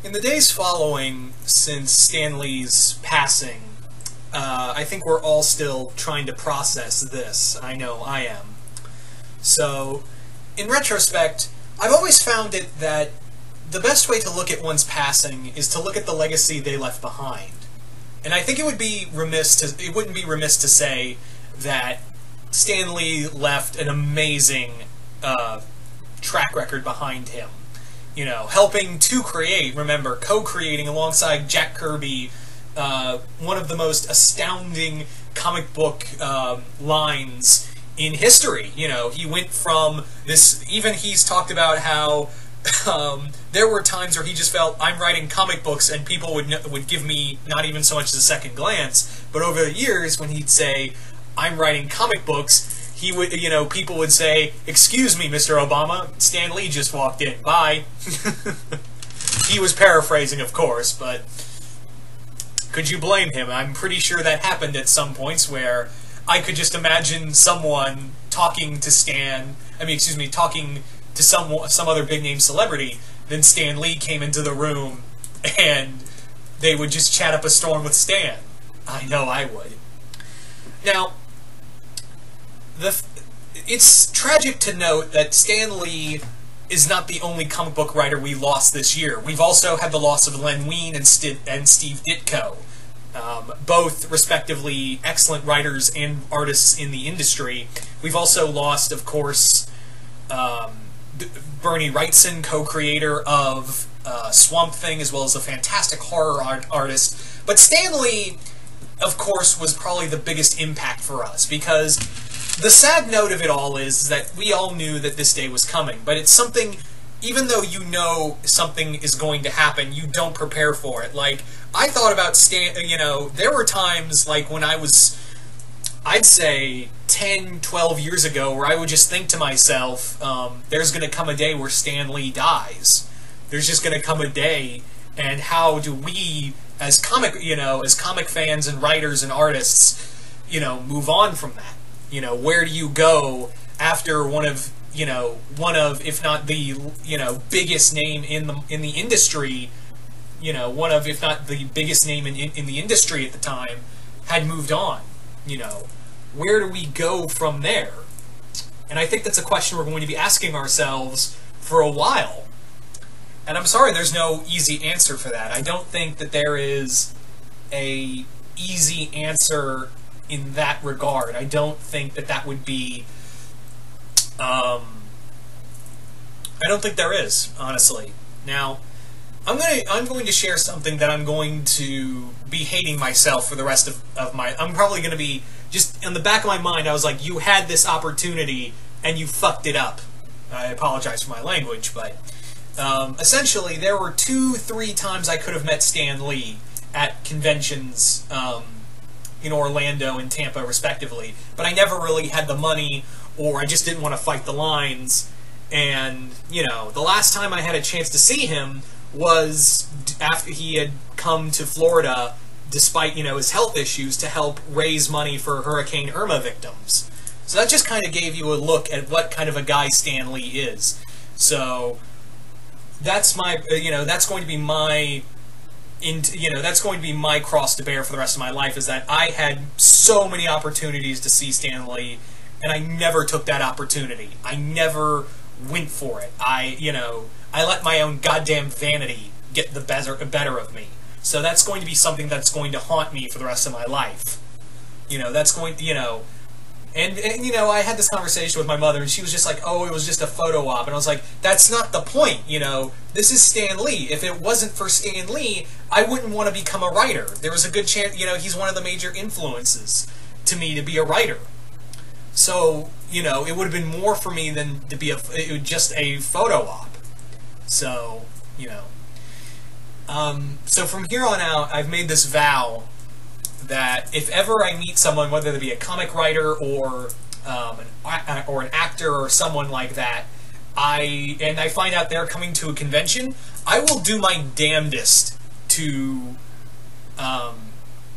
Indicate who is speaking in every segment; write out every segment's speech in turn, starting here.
Speaker 1: In the days following, since Stan Lee's passing, I think we're all still trying to process this. I know I am. So, in retrospect, I've always found it that the best way to look at one's passing is to look at the legacy they left behind. And I think it wouldn't be remiss to say that Stan Lee left an amazing track record behind him. You know, helping to create, remember, co-creating alongside Jack Kirby, one of the most astounding comic book lines in history. You know, he went from this, even he's talked about how there were times where he just felt, I'm writing comic books and people would give me not even so much as a second glance, but over the years when he'd say, I'm writing comic books, he would, you know, people would say, excuse me, Mr. Obama, Stan Lee just walked in, bye. He was paraphrasing, of course, but could you blame him? I'm pretty sure that happened at some points where I could just imagine someone talking to talking to some other big-name celebrity, then Stan Lee came into the room, and they would just chat up a storm with Stan. I know I would. Now, it's tragic to note that Stan Lee is not the only comic book writer we lost this year. We've also had the loss of Len Wein and Steve Ditko, both respectively excellent writers and artists in the industry. We've also lost, of course, Bernie Wrightson, co-creator of Swamp Thing, as well as a fantastic horror artist. But Stan Lee, of course, was probably the biggest impact for us, because the sad note of it all is that we all knew that this day was coming, but it's something, even though you know something is going to happen, you don't prepare for it. Like, I thought about there were times, like, when I was, I'd say, 10, 12 years ago, where I would just think to myself, there's going to come a day where Stan Lee dies. There's just going to come a day, and how do we, as comic fans and writers and artists, move on from that? Where do you go after one of, if not the, biggest name in the industry, one of, if not the biggest name in the industry at the time, had moved on? Where do we go from there? And I think that's a question we're going to be asking ourselves for a while. And I'm sorry, there's no easy answer for that. I don't think that there is a easy answer in that regard. I don't think that would be... I don't think there is, honestly. Now, I'm going to share something that I'm going to be hating myself for the rest of my... I'm probably going to be... Just in the back of my mind, I was like, you had this opportunity, and you fucked it up. I apologize for my language, but... essentially, there were 2-3 times I could have met Stan Lee at conventions in Orlando and Tampa, respectively, but I never really had the money, or I just didn't want to fight the lines. And, the last time I had a chance to see him was after he had come to Florida, despite, his health issues, to help raise money for Hurricane Irma victims. So that just kind of gave you a look at what kind of a guy Stan Lee is. So that's my, that's going to be my, that's going to be my cross to bear for the rest of my life, is that I had so many opportunities to see Stan Lee, and I never took that opportunity. I never went for it. I let my own goddamn vanity get the better of me. So that's going to be something that's going to haunt me for the rest of my life. That's going to, And I had this conversation with my mother, and she was just like, oh, it was just a photo op. And I was like, that's not the point, This is Stan Lee. If it wasn't for Stan Lee, I wouldn't want to become a writer. There was a good chance, he's one of the major influences to me to be a writer. So, it would have been more for me than to be just a photo op. So, so from here on out, I've made this vow that if ever I meet someone, whether they be a comic writer or an actor or someone like that, and I find out they're coming to a convention, I will do my damnedest to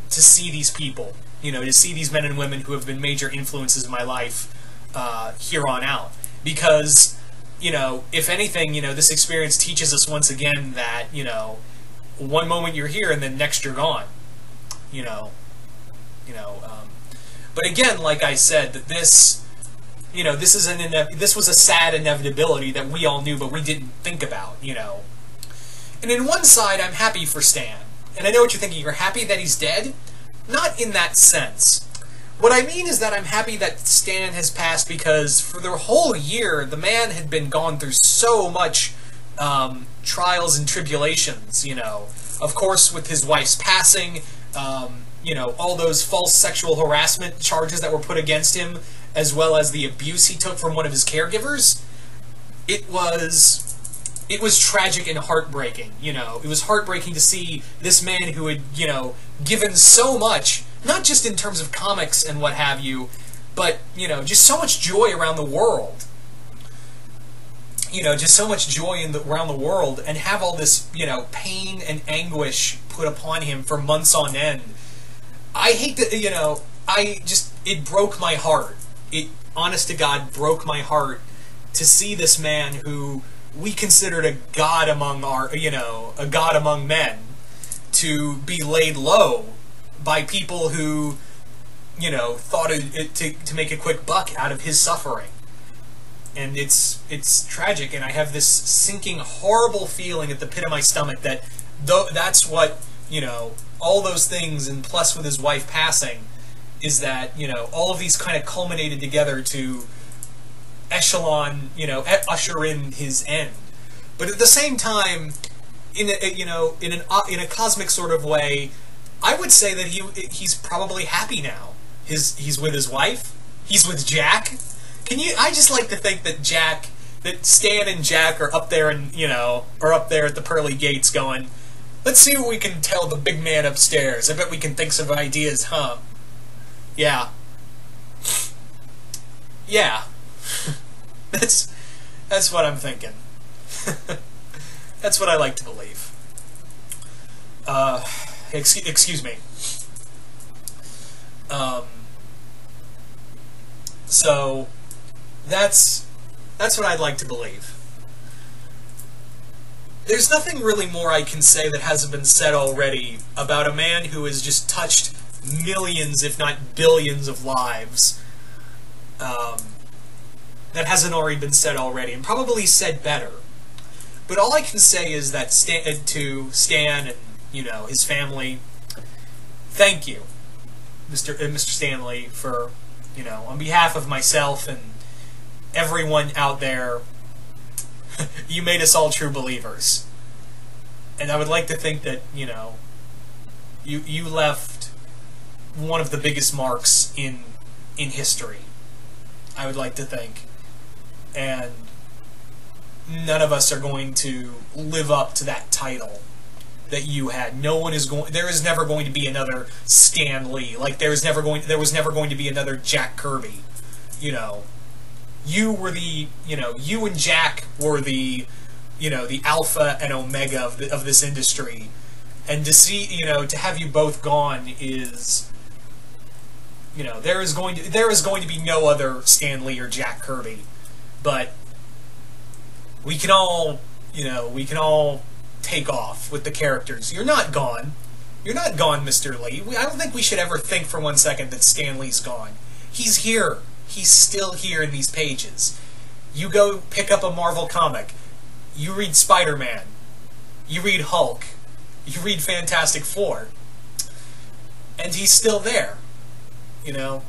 Speaker 1: see these people, to see these men and women who have been major influences in my life here on out. Because, if anything, this experience teaches us once again that, one moment you're here and then next you're gone. You know, you know. But again, like I said, that this, you know, this was a sad inevitability that we all knew, but we didn't think about. You know. And in one side, I'm happy for Stan, and I know what you're thinking. You're happy that he's dead? Not in that sense. What I mean is that I'm happy that Stan has passed, because for the whole year, the man had been gone through so much trials and tribulations, you know. Of course, with his wife's passing, you know, all those false sexual harassment charges that were put against him, as well as the abuse he took from one of his caregivers. It was tragic and heartbreaking, you know. It was heartbreaking to see this man who had, you know, given so much, not just in terms of comics and what have you, but, you know, just so much joy around the world. You know, just so much joy around the world, and have all this, you know, pain and anguish put upon him for months on end. I hate that, you know, it broke my heart. It, honest to God, broke my heart to see this man who we considered a god among a god among men, to be laid low by people who, you know, thought to make a quick buck out of his suffering. And it's tragic, and I have this sinking, horrible feeling at the pit of my stomach that that's what, you know, all those things, and plus with his wife passing, is that, you know, all of these kind of culminated together to echelon, you know, usher in his end. But at the same time, in a cosmic sort of way, I would say that he's probably happy now. He's with his wife. He's with Jack. I just like to think that Stan and Jack are up there and, you know, are up there at the pearly gates going, let's see what we can tell the big man upstairs. I bet we can think some ideas, huh? Yeah. Yeah. That's what I'm thinking. That's what I like to believe. Excuse me. So that's what I'd like to believe. There's nothing really more I can say that hasn't been said already about a man who has just touched millions, if not billions, of lives. That hasn't already been said already, and probably said better. But all I can say is that to Stan and, you know, his family, thank you, Mr. Stanley, for, you know, on behalf of myself and everyone out there, you made us all true believers. And I would like to think that, you know, you left one of the biggest marks in history. I would like to think. And none of us are going to live up to that title that you had. There is never going to be another Stan Lee. Like there was never going to be another Jack Kirby. You know, you and Jack were the, you know, the alpha and omega of this industry. And to see, you know, to have you both gone is, you know, there is going to be no other Stan Lee or Jack Kirby. But we can all, you know, take off with the characters. You're not gone. You're not gone, Mr. Lee. I don't think we should ever think for one second that Stan Lee's gone. He's here. He's still here in these pages. You go pick up a Marvel comic. You read Spider-Man. You read Hulk. You read Fantastic Four. And he's still there. You know?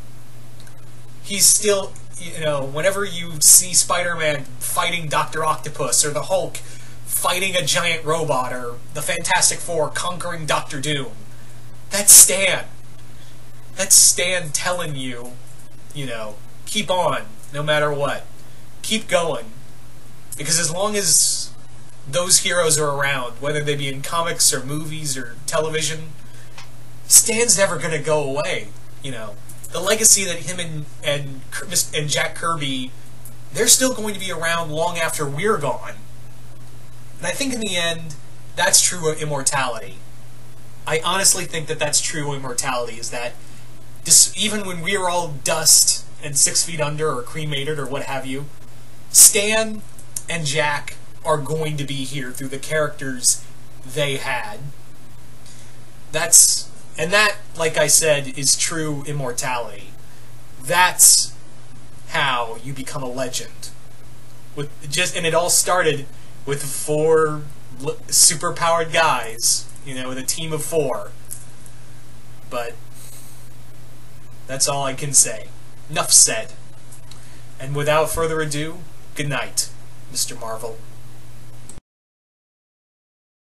Speaker 1: He's still, you know, whenever you see Spider-Man fighting Dr. Octopus, or the Hulk fighting a giant robot, or the Fantastic Four conquering Dr. Doom, that's Stan. That's Stan telling you, you know, keep on, no matter what. Keep going. Because as long as those heroes are around, whether they be in comics or movies or television, Stan's never going to go away, you know. The legacy that him and Jack Kirby, they're still going to be around long after we're gone. And I think in the end, that's true immortality. I honestly think that that's true immortality, is that even when we are all dust and 6 feet under or cremated or what have you, Stan and Jack are going to be here through the characters they had. And that, like I said, is true immortality. That's how you become a legend. And it all started with 4 superpowered guys, with a team of 4. But that's all I can say. Enough said. And without further ado, good night, Mr. Marvel.